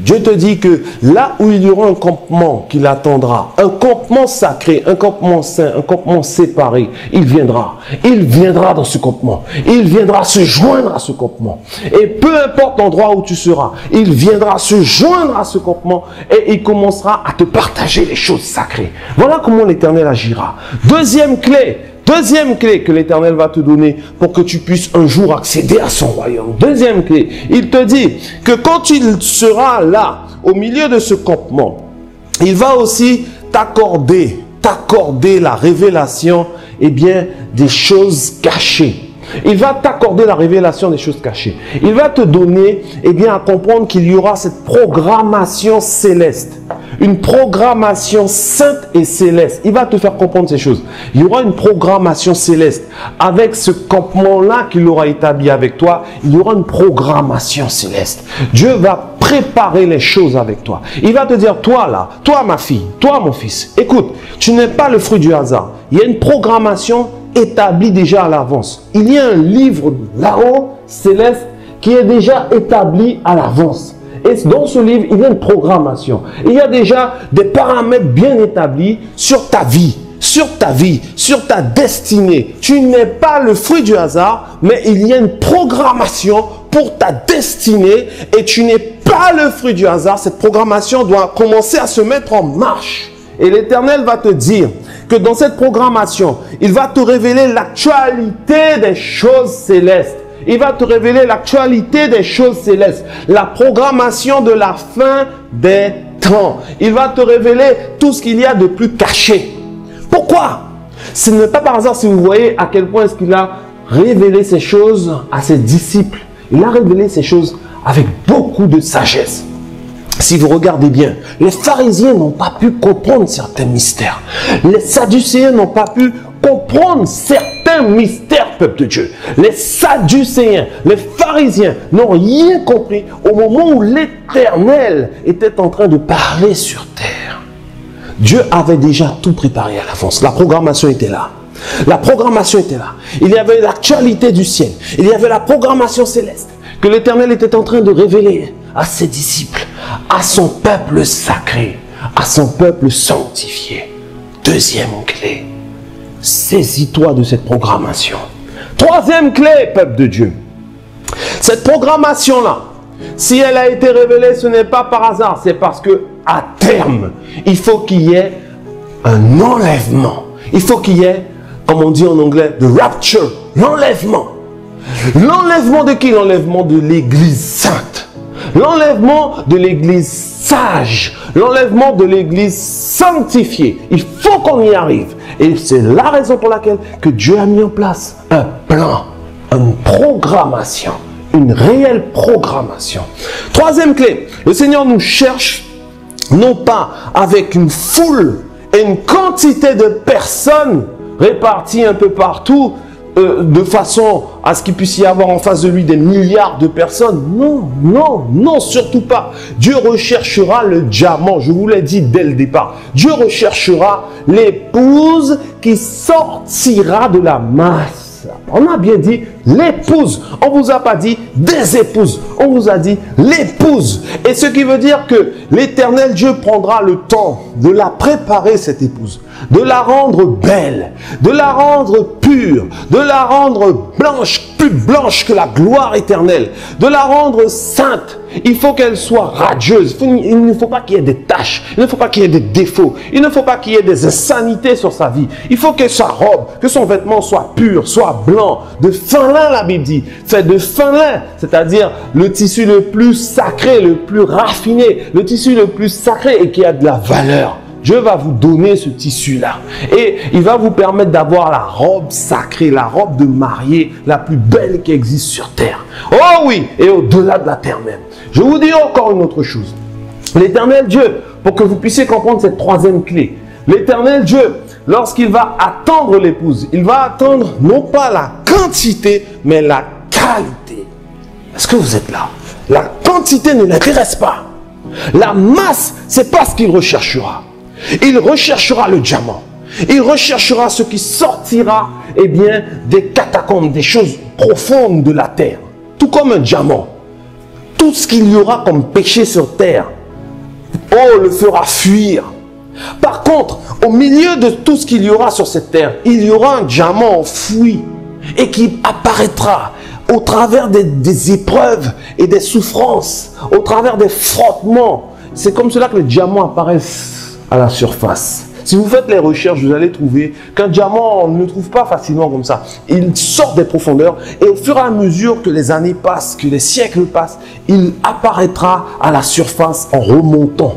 Dieu te dit que là où il y aura un campement qui l'attendra, un campement sacré, un campement saint, un campement séparé, il viendra. Il viendra dans ce campement. Il viendra se joindre à ce campement. Et peu importe l'endroit où tu seras, il viendra se joindre à ce campement et il commencera à te partager les choses sacrées. Voilà comment l'Éternel agira. Deuxième clé que l'Éternel va te donner pour que tu puisses un jour accéder à son royaume. Deuxième clé, il te dit que quand il sera là, au milieu de ce campement, il va aussi t'accorder la révélation, eh bien, des choses cachées. Il va t'accorder la révélation des choses cachées. Il va te donner, eh bien, à comprendre qu'il y aura cette programmation céleste. Une programmation sainte et céleste. Il va te faire comprendre ces choses. Il y aura une programmation céleste. Avec ce campement-là qu'il aura établi avec toi, il y aura une programmation céleste. Dieu va préparer les choses avec toi. Il va te dire, toi là, toi ma fille, toi mon fils, écoute, tu n'es pas le fruit du hasard. Il y a une programmation établi déjà à l'avance. Il y a un livre là-haut, céleste, qui est déjà établi à l'avance. Et dans ce livre, il y a une programmation. Il y a déjà des paramètres bien établis sur ta vie, sur ta destinée. Tu n'es pas le fruit du hasard, mais il y a une programmation pour ta destinée et tu n'es pas le fruit du hasard. Cette programmation doit commencer à se mettre en marche. Et l'Éternel va te dire que dans cette programmation, il va te révéler l'actualité des choses célestes. Il va te révéler l'actualité des choses célestes. La programmation de la fin des temps. Il va te révéler tout ce qu'il y a de plus caché. Pourquoi? Ce n'est pas par hasard si vous voyez à quel point est-ce qu'il a révélé ces choses à ses disciples. Il a révélé ces choses avec beaucoup de sagesse. Si vous regardez bien, les pharisiens n'ont pas pu comprendre certains mystères. Les sadducéens n'ont pas pu comprendre certains mystères, peuple de Dieu. Les sadducéens, les pharisiens n'ont rien compris au moment où l'Éternel était en train de parler sur terre. Dieu avait déjà tout préparé à l'avance. La programmation était là. La programmation était là. Il y avait l'actualité du ciel. Il y avait la programmation céleste que l'Éternel était en train de révéler à ses disciples, à son peuple sacré, à son peuple sanctifié. Deuxième clé, saisis-toi de cette programmation. Troisième clé, peuple de Dieu. Cette programmation-là, si elle a été révélée, ce n'est pas par hasard, c'est parce que à terme, il faut qu'il y ait un enlèvement. Il faut qu'il y ait, comme on dit en anglais, the rapture, l'enlèvement. L'enlèvement de qui? L'enlèvement de l'Église sainte. L'enlèvement de l'Église sage. L'enlèvement de l'Église sanctifiée. Il faut qu'on y arrive. Et c'est la raison pour laquelle que Dieu a mis en place un plan, une programmation, une réelle programmation. Troisième clé, le Seigneur nous cherche non pas avec une foule et une quantité de personnes réparties un peu partout, de façon à ce qu'il puisse y avoir en face de lui des milliards de personnes. Non, non, non, surtout pas. Dieu recherchera le diamant, je vous l'ai dit dès le départ. Dieu recherchera l'épouse qui sortira de la masse. On a bien dit l'épouse. On ne vous a pas dit des épouses. On vous a dit l'épouse. Et ce qui veut dire que l'Éternel Dieu prendra le temps de la préparer, cette épouse. De la rendre belle. De la rendre pure. De la rendre blanche, plus blanche que la gloire éternelle. De la rendre sainte. Il faut qu'elle soit radieuse. Il ne faut pas qu'il y ait des taches. Il ne faut pas qu'il y ait des défauts. Il ne faut pas qu'il y ait des insanités sur sa vie. Il faut que sa robe, que son vêtement soit pur, soit blanc. De fin lin, la Bible dit. Fait de fin lin, c'est-à-dire le tissu le plus sacré, le plus raffiné, le tissu le plus sacré et qui a de la valeur. Dieu va vous donner ce tissu-là. Et il va vous permettre d'avoir la robe sacrée, la robe de mariée, la plus belle qui existe sur terre. Oh oui, et au-delà de la terre même. Je vous dis encore une autre chose. L'Éternel Dieu, pour que vous puissiez comprendre cette troisième clé, l'Éternel Dieu, lorsqu'il va attendre l'épouse, il va attendre non pas la quantité, mais la qualité. Est-ce que vous êtes là? La quantité ne l'intéresse pas. La masse, c'est pas ce qu'il recherchera. Il recherchera le diamant. Il recherchera ce qui sortira, eh bien, des catacombes, des choses profondes de la terre. Tout comme un diamant. Tout ce qu'il y aura comme péché sur terre eau le fera fuir. Par contre, au milieu de tout ce qu'il y aura sur cette terre, il y aura un diamant enfoui et qui apparaîtra au travers des épreuves et des souffrances, au travers des frottements. C'est comme cela que les diamants apparaissent à la surface. Si vous faites les recherches, vous allez trouver qu'un diamant, on ne le trouve pas facilement comme ça. Il sort des profondeurs et au fur et à mesure que les années passent, que les siècles passent, il apparaîtra à la surface en remontant.